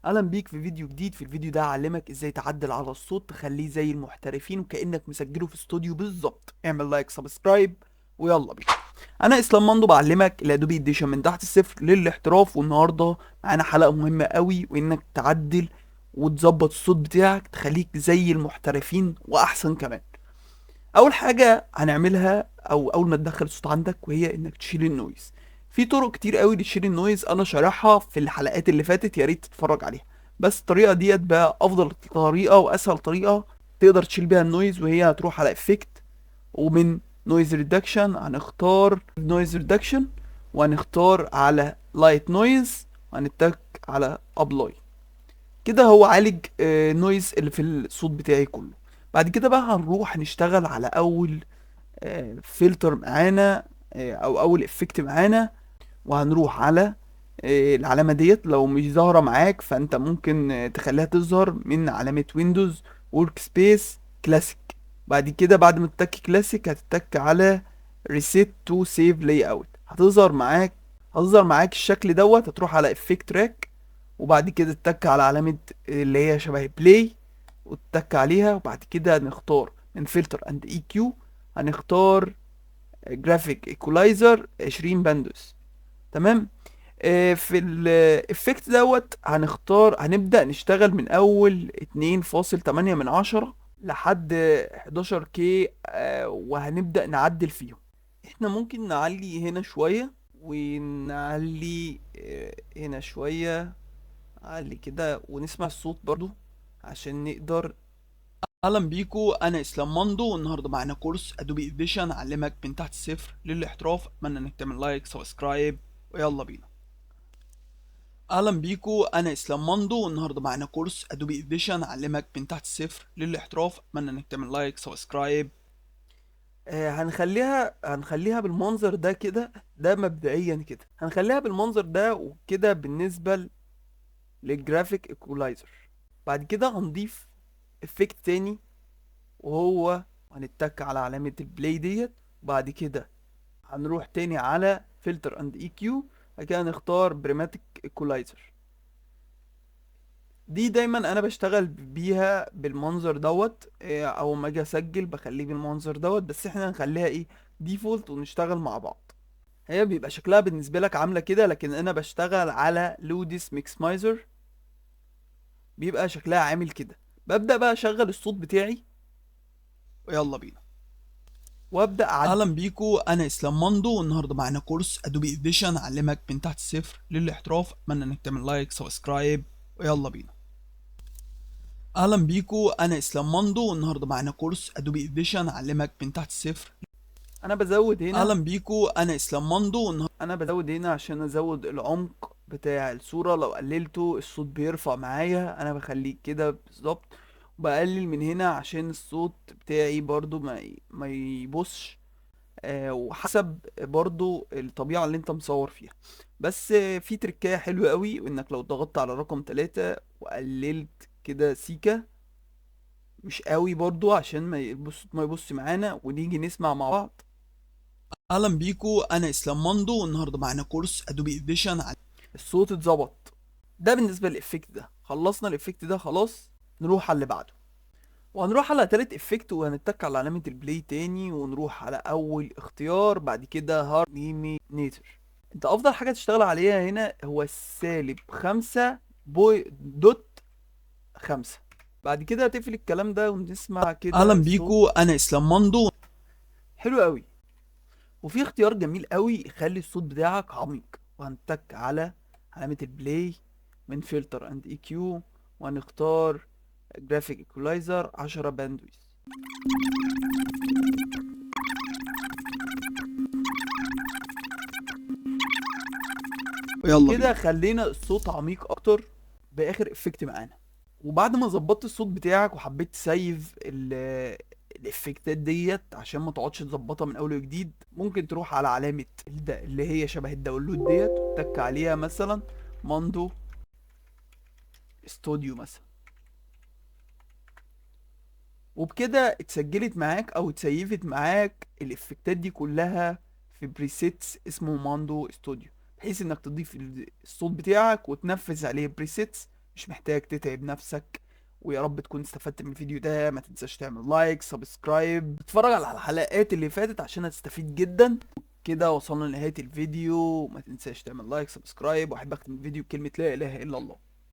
اهلا بيك في فيديو جديد. في الفيديو ده هعلمك ازاي تعدل على الصوت تخليه زي المحترفين وكأنك مسجله في استوديو بالظبط. اعمل لايك سبسكرايب ويلا بينا. انا اسلام مندو بعلمك الادوبي اديشن من تحت الصفر للاحتراف، والنهارده معانا حلقة مهمة قوي، وانك تعدل وتظبط الصوت بتاعك تخليك زي المحترفين واحسن كمان. اول حاجه هنعملها او اول ما تدخل الصوت عندك وهي انك تشيل النويز. في طرق كتير قوي لتشيل النويز، انا شارحها في الحلقات اللي فاتت، يا ريت تتفرج عليها. بس الطريقه ديت بقى افضل طريقه واسهل طريقه تقدر تشيل بيها النويز، وهي هتروح على افكت، ومن نويز ريدكشن هنختار نويز ريدكشن، وهنختار على لايت نويز، وهنتك على ابلاي. كده هو عالج النويز اللي في الصوت بتاعي كله. بعد كده بقى هنروح نشتغل على اول فلتر معانا، او اول افكت معانا، وهنروح على العلامة ديت. لو مش ظاهرة معاك فانت ممكن تخليها تظهر من علامة ويندوز ورك سبيس كلاسيك. بعد كده بعد ما تتك كلاسيك هتتك على ريسيت تو سيف لاي اوت، هتظهر معاك الشكل دوت. هتروح على افكت تراك، وبعد كده تتك على علامة اللي هي شبه بلاي وتتك عليها. وبعد كده هنختار من فلتر اند اي كيو، هنختار جرافيك ايكولايزر 20 باندوس. تمام. في الافكت دوت هنبدأ نشتغل من اول 2.8 من عشرة لحد 11K، وهنبدأ نعدل فيهم. احنا ممكن نعلي هنا شوية ونعلي هنا شوية، نعلي كده ونسمع الصوت برضو عشان نقدر. اهلا بيكو، انا اسلام مندو، والنهارده معانا كورس ادوبي اديشن اعلمك من تحت الصفر للاحتراف. اتمنى انك تعمل لايك سبسكرايب ويلا بينا. اهلا بيكو، انا اسلام مندو، والنهارده معانا كورس ادوبي اديشن اعلمك من تحت الصفر للاحتراف. اتمنى انك تعمل لايك سبسكرايب. هنخليها بالمنظر ده كده. ده مبدئيا كده هنخليها بالمنظر ده وكده بالنسبة للجرافيك ايكولايزر. بعد كده هنضيف افكت تاني، وهو هنتك على علامة البلاي ديت. وبعد كده هنروح تاني على فلتر اند اي كيو، بعد كده نختار بريماتيك ايكولايزر. دي دايما انا بشتغل بيها بالمنظر دوت. اول ما اجي اسجل بخليه بالمنظر دوت، بس احنا هنخليها ايه، ديفولت، ونشتغل مع بعض. هي بيبقى شكلها بالنسبة لك عاملة كده، لكن انا بشتغل على لوديس ميكسمايزر، بيبقى شكلها عامل كده. ببدأ بقى اشغل الصوت بتاعي ويلا بينا، وابدأ اهلا اعدل. بيكو، انا اسلام مندو، والنهارده معانا كورس ادوبي اديشن اعلمك من تحت الصفر للاحتراف. اتمنى انك تعمل لايك سبسكرايب ويلا بينا. اهلا بيكو، انا اسلام مندو، والنهارده معانا كورس ادوبي اديشن اعلمك من تحت الصفر. انا بزود هنا اهلا بيكو، انا اسلام مندو، انا بزود هنا عشان ازود العمق بتاع الصورة. لو قللته الصوت بيرفع معايا، انا بخليه كده بالظبط. وبقلل من هنا عشان الصوت بتاعي برضو ما يبصش. وحسب برضو الطبيعة اللي انت مصور فيها. بس في تركاية حلوة قوي، وانك لو ضغطت على رقم 3 وقللت كده سيكا، مش قوي برضو عشان ما يبص معانا، ونيجي نسمع مع بعض. اهلا بيكو، انا اسلام مندو، والنهارده معانا كورس ادوبي اديشن. الصوت اتظبط. ده بالنسبه للافكت ده. خلصنا الافكت ده خلاص، نروح على اللي بعده. وهنروح على تالت افكت، وهنتك على علامه البلاي تاني، ونروح على اول اختيار بعد كده هارد نيتر. انت افضل حاجه تشتغل عليها هنا هو السالب 5.5. بعد كده هتقفل الكلام ده ونسمع كده اهلا الصوت. بيكو، انا اسلام مندو. حلو قوي. وفي اختيار جميل قوي يخلي الصوت بتاعك عميق، وهنتك على علامة البلاي من فلتر اند اي كيو، وهنختار جرافيك ايكولايزر 10 باندويث. يلا كده بينا. خلينا الصوت عميق اكتر باخر افكت معانا. وبعد ما ظبطت الصوت بتاعك وحبيت تسيف الافكتات ديت عشان ما تقعدش تظبطها من اول وجديد، ممكن تروح على علامة اللي هي شبه الداونلود ديت، وتك عليها مثلا ماندو استوديو مثلا. وبكده اتسجلت معاك او اتسيفت معاك الافكتات دي كلها في بريسيتس اسمه ماندو استوديو، بحيث انك تضيف الصوت بتاعك وتنفذ عليه بريسيتس مش محتاج تتعب نفسك. ويا رب تكون استفدت من الفيديو ده. ما تنساش تعمل لايك، سبسكرايب، اتفرج على الحلقات اللي فاتت عشان هتستفيد جدا. كده وصلنا لنهاية الفيديو. ما تنساش تعمل لايك، سبسكرايب، واحب اختم الفيديو بكلمة لا اله الا الله.